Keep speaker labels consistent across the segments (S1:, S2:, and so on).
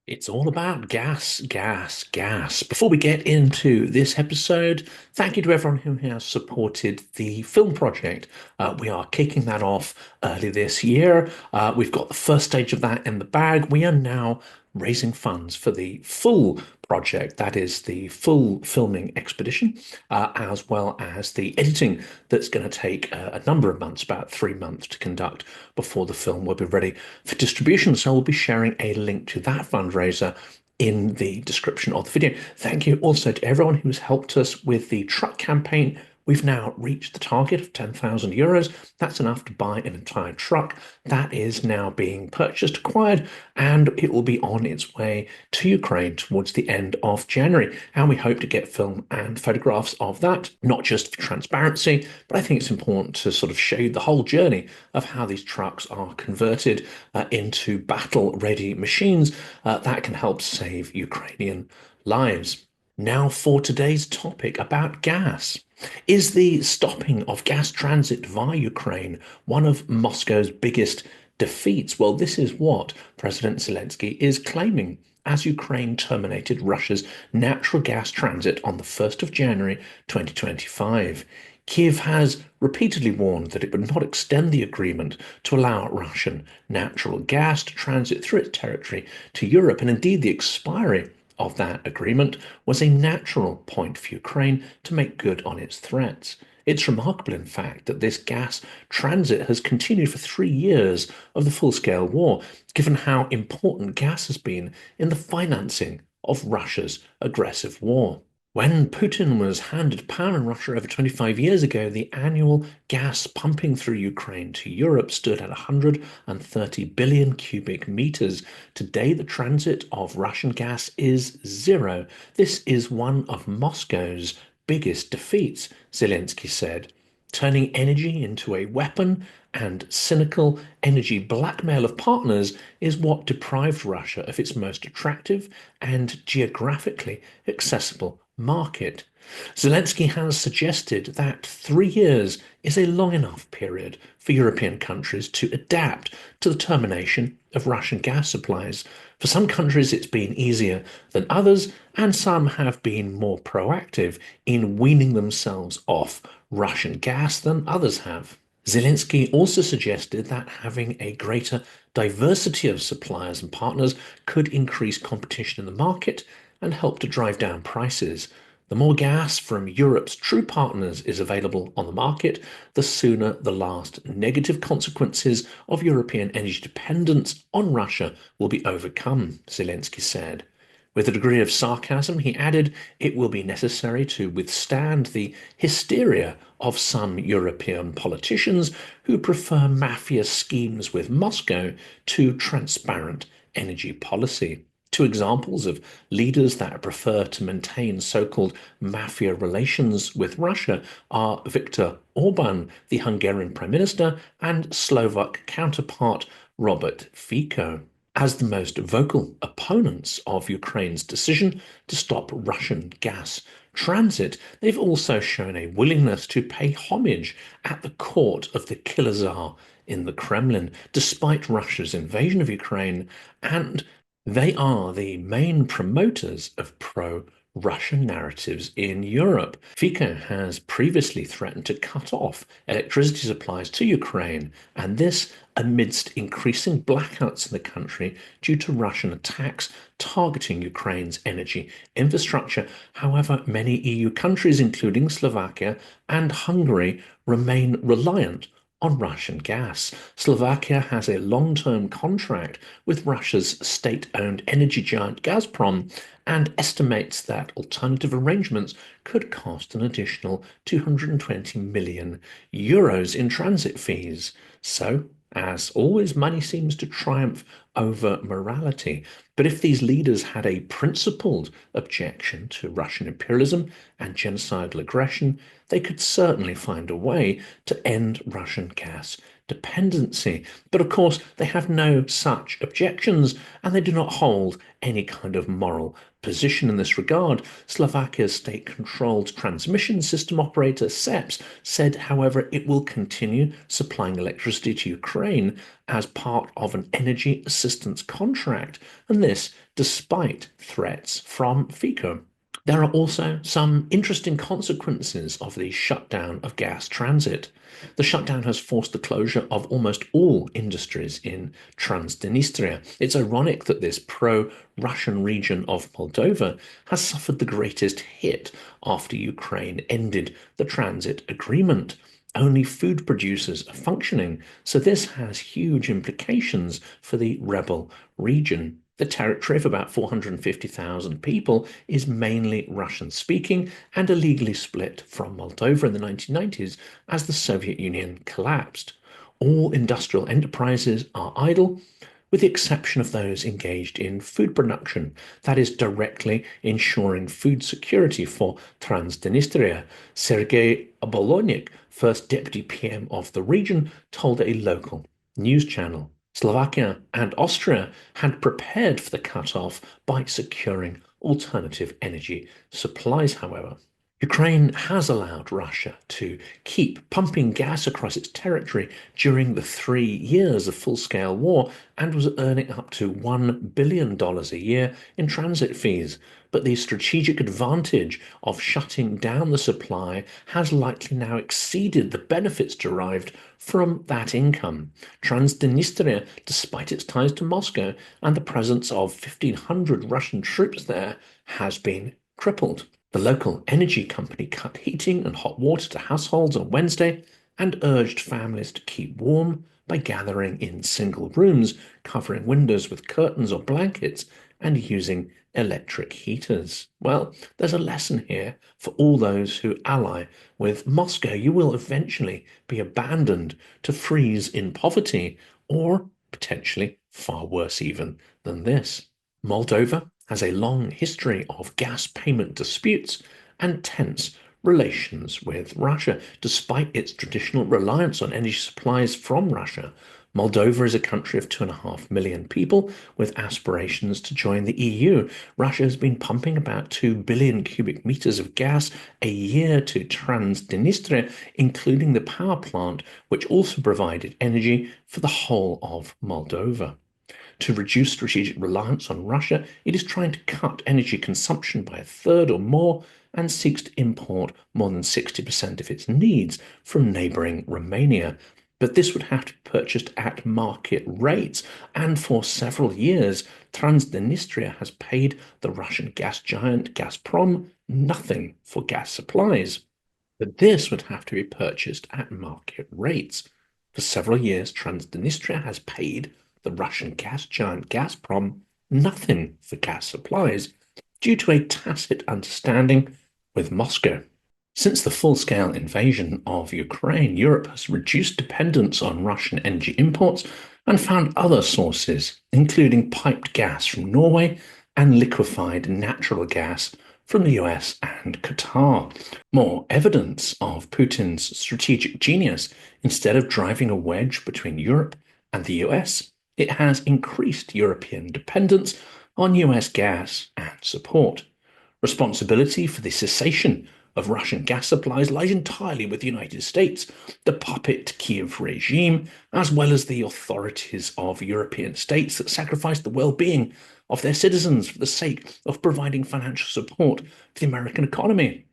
S1: It's all about gas, gas, gas. Before we get into this episode, thank you to everyone who has supported the film project. We are kicking that off early this year. We've got the first stage of that in the bag. We are now raising funds for the full project, that is the full filming expedition, as well as the editing that's going to take a number of months, about 3 months to conduct before the film will be ready for distribution. So we'll be sharing a link to that fundraiser in the description of the video. Thank you also to everyone who's helped us with the truck campaign. We've now reached the target of 10,000 euros. That's enough to buy an entire truck. That is now being purchased, acquired, and it will be on its way to Ukraine towards the end of January. And we hope to get film and photographs of that, not just for transparency, but I think it's important to sort of show you the whole journey of how these trucks are converted into battle-ready machines that can help save Ukrainian lives. Now for today's topic about gas. Is the stopping of gas transit via Ukraine one of Moscow's biggest defeats? Well, this is what President Zelensky is claiming as Ukraine terminated Russia's natural gas transit on the 1st of January 2025. Kyiv has repeatedly warned that it would not extend the agreement to allow Russian natural gas to transit through its territory to Europe, and indeed the expiry of that agreement was a natural point for Ukraine to make good on its threats. It's remarkable, in fact, that this gas transit has continued for 3 years of the full-scale war, given how important gas has been in the financing of Russia's aggressive war. When Putin was handed power in Russia over 25 years ago, the annual gas pumping through Ukraine to Europe stood at 130 billion cubic meters. Today, the transit of Russian gas is zero. This is one of Moscow's biggest defeats, Zelensky said. Turning energy into a weapon and cynical energy blackmail of partners is what deprived Russia of its most attractive and geographically accessible market. Zelensky has suggested that 3 years is a long enough period for European countries to adapt to the termination of Russian gas supplies. For some countries, it's been easier than others, and some have been more proactive in weaning themselves off Russian gas than others have. Zelensky also suggested that having a greater diversity of suppliers and partners could increase competition in the market and help to drive down prices. The more gas from Europe's true partners is available on the market, the sooner the last negative consequences of European energy dependence on Russia will be overcome, Zelensky said. With a degree of sarcasm, he added, it will be necessary to withstand the hysteria of some European politicians who prefer mafia schemes with Moscow to transparent energy policy. Two examples of leaders that prefer to maintain so-called mafia relations with Russia are Viktor Orban, the Hungarian Prime Minister, and Slovak counterpart Robert Fico. As the most vocal opponents of Ukraine's decision to stop Russian gas transit, they've also shown a willingness to pay homage at the court of the killer Tsar in the Kremlin, despite Russia's invasion of Ukraine, and they are the main promoters of pro-Russian narratives in Europe. Fico has previously threatened to cut off electricity supplies to Ukraine, and this amidst increasing blackouts in the country due to Russian attacks targeting Ukraine's energy infrastructure. However, many EU countries, including Slovakia and Hungary, remain reliant on Russian gas. Slovakia has a long-term contract with Russia's state-owned energy giant Gazprom and estimates that alternative arrangements could cost an additional 220 million euros in transit fees. So, as always, money seems to triumph over morality. But if these leaders had a principled objection to Russian imperialism and genocidal aggression, they could certainly find a way to end Russian gas dependency. But of course, they have no such objections, and they do not hold any kind of moral position in this regard. Slovakia's state-controlled transmission system operator SEPS said, however, it will continue supplying electricity to Ukraine as part of an energy assistance contract, and this despite threats from FICO. There are also some interesting consequences of the shutdown of gas transit. The shutdown has forced the closure of almost all industries in Transnistria. It's ironic that this pro-Russian region of Moldova has suffered the greatest hit after Ukraine ended the transit agreement. Only food producers are functioning, so this has huge implications for the rebel region. The territory of about 450,000 people is mainly Russian-speaking and illegally split from Moldova in the 1990s as the Soviet Union collapsed. All industrial enterprises are idle, with the exception of those engaged in food production, that is directly ensuring food security for Transnistria. Sergei Obolonyk, first deputy PM of the region, told a local news channel. Slovakia and Austria had prepared for the cut-off by securing alternative energy supplies, however. Ukraine has allowed Russia to keep pumping gas across its territory during the 3 years of full-scale war and was earning up to $1 billion a year in transit fees. But the strategic advantage of shutting down the supply has likely now exceeded the benefits derived from that income. Transnistria, despite its ties to Moscow and the presence of 1,500 Russian troops there, has been crippled. The local energy company cut heating and hot water to households on Wednesday and urged families to keep warm by gathering in single rooms, covering windows with curtains or blankets, and using electric heaters. Well, there's a lesson here for all those who ally with Moscow. You will eventually be abandoned to freeze in poverty, or potentially far worse even than this. Moldova has a long history of gas payment disputes and tense relations with Russia. Despite its traditional reliance on energy supplies from Russia, Moldova is a country of 2.5 million people with aspirations to join the EU. Russia has been pumping about 2 billion cubic meters of gas a year to Transnistria, including the power plant, which also provided energy for the whole of Moldova. To reduce strategic reliance on Russia, it is trying to cut energy consumption by a third or more and seeks to import more than 60% of its needs from neighboring Romania. But this would have to be purchased at market rates, and for several years, Transnistria has paid the Russian gas giant Gazprom nothing for gas supplies. But this would have to be purchased at market rates. For several years, Transnistria has paid the Russian gas giant Gazprom nothing for gas supplies due to a tacit understanding with Moscow. Since the full-scale invasion of Ukraine, Europe has reduced dependence on Russian energy imports and found other sources, including piped gas from Norway and liquefied natural gas from the US and Qatar. More evidence of Putin's strategic genius. Instead of driving a wedge between Europe and the US, it has increased European dependence on US gas and support. Responsibility for the cessation of Russian gas supplies lies entirely with the United States, the puppet Kyiv regime, as well as the authorities of European states that sacrifice the well-being of their citizens for the sake of providing financial support for the American economy,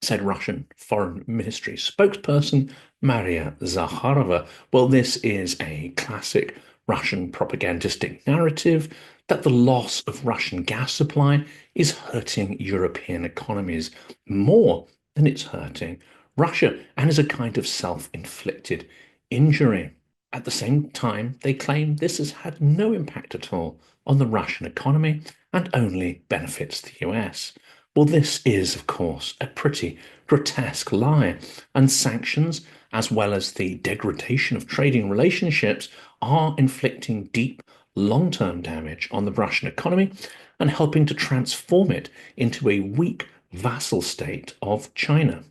S1: said Russian Foreign Ministry spokesperson Maria Zakharova. Well, this is a classic Russian propagandistic narrative that the loss of Russian gas supply is hurting European economies more than it's hurting Russia, and is a kind of self-inflicted injury. At the same time, they claim this has had no impact at all on the Russian economy and only benefits the US. Well, this is, of course, a pretty grotesque lie, and sanctions, as well as the degradation of trading relationships, are inflicting deep, long-term damage on the Russian economy and helping to transform it into a weak vassal state of China.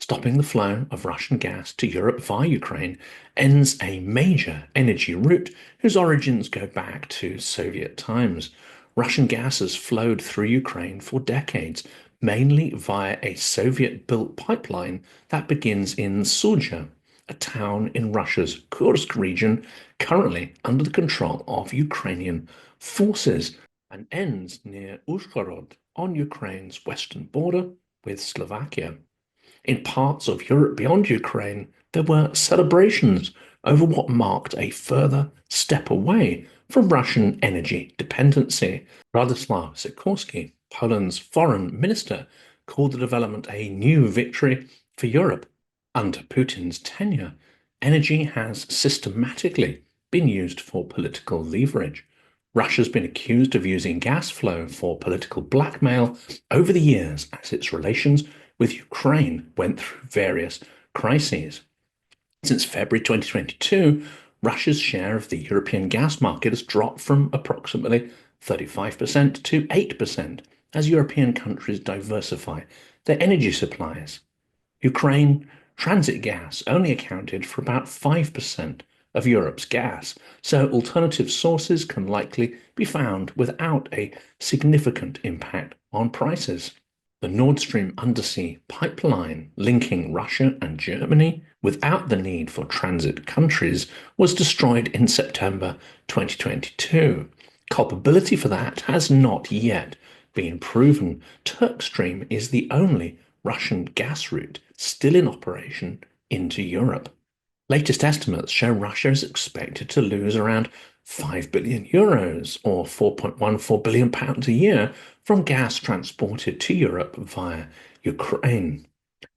S1: Stopping the flow of Russian gas to Europe via Ukraine ends a major energy route whose origins go back to Soviet times. Russian gas has flowed through Ukraine for decades, mainly via a Soviet-built pipeline that begins in Sudzha, a town in Russia's Kursk region, currently under the control of Ukrainian forces, and ends near Uzhhorod on Ukraine's western border with Slovakia. In parts of Europe beyond Ukraine, there were celebrations over what marked a further step away from Russian energy dependency. Radoslaw Sikorski, Poland's foreign minister, called the development a new victory for Europe. Under Putin's tenure, energy has systematically been used for political leverage. Russia's been accused of using gas flow for political blackmail over the years as its relations with Ukraine went through various crises. Since February 2022, Russia's share of the European gas market has dropped from approximately 35% to 8% as European countries diversify their energy supplies. Ukraine transit gas only accounted for about 5% of Europe's gas, so alternative sources can likely be found without a significant impact on prices. The Nord Stream undersea pipeline linking Russia and Germany without the need for transit countries was destroyed in September 2022. Culpability for that has not yet been proven. Turkstream is the only Russian gas route still in operation into Europe. Latest estimates show Russia is expected to lose around 5 billion euros or 4.14 billion pounds a year from gas transported to Europe via Ukraine.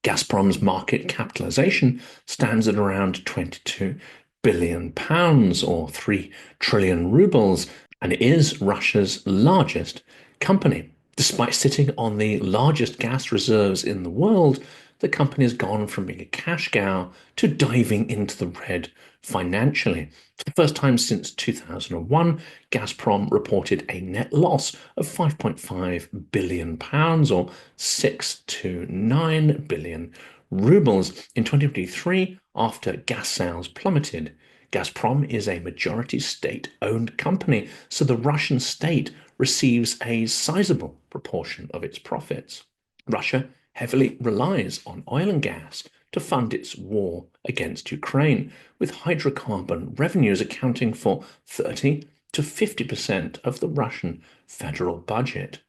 S1: Gazprom's market capitalization stands at around 22 billion pounds or 3 trillion rubles and is Russia's largest company. Despite sitting on the largest gas reserves in the world, the company has gone from being a cash cow to diving into the red financially. For the first time since 2001, Gazprom reported a net loss of 5.5 billion pounds or 6 to 9 billion rubles in 2023 after gas sales plummeted. Gazprom is a majority state-owned company, so the Russian state receives a sizable proportion of its profits. Russia heavily relies on oil and gas to fund its war against Ukraine, with hydrocarbon revenues accounting for 30 to 50% of the Russian federal budget.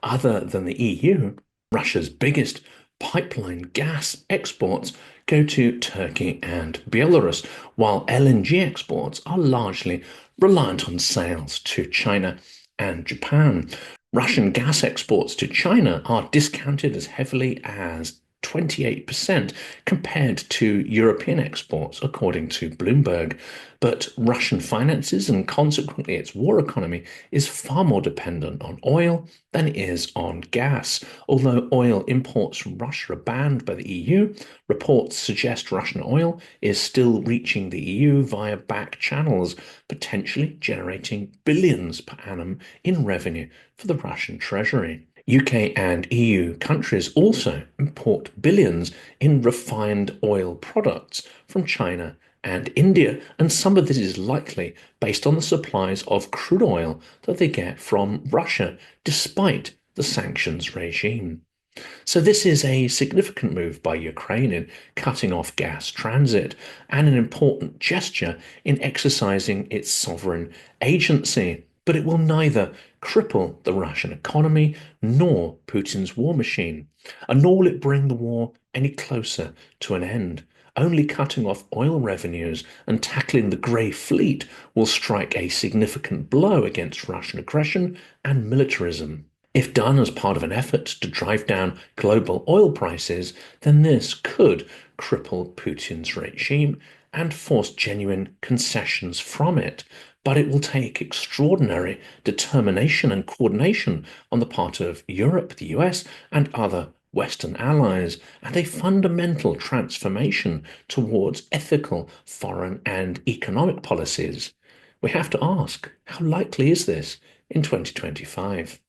S1: Other than the EU, Russia's biggest pipeline gas exports go to Turkey and Belarus, while LNG exports are largely reliant on sales to China and Japan. Russian gas exports to China are discounted as heavily as 28% compared to European exports, according to Bloomberg. But Russian finances and consequently its war economy is far more dependent on oil than it is on gas. Although oil imports from Russia are banned by the EU, reports suggest Russian oil is still reaching the EU via back channels, potentially generating billions per annum in revenue for the Russian treasury. UK and EU countries also import billions in refined oil products from China and India, and some of this is likely based on the supplies of crude oil that they get from Russia, despite the sanctions regime. So this is a significant move by Ukraine in cutting off gas transit and an important gesture in exercising its sovereign agency. But it will neither cripple the Russian economy nor Putin's war machine, and nor will it bring the war any closer to an end. Only cutting off oil revenues and tackling the grey fleet will strike a significant blow against Russian aggression and militarism. If done as part of an effort to drive down global oil prices, then this could cripple Putin's regime and force genuine concessions from it. But it will take extraordinary determination and coordination on the part of Europe, the US, and other Western allies, and a fundamental transformation towards ethical foreign and economic policies. We have to ask, how likely is this in 2025?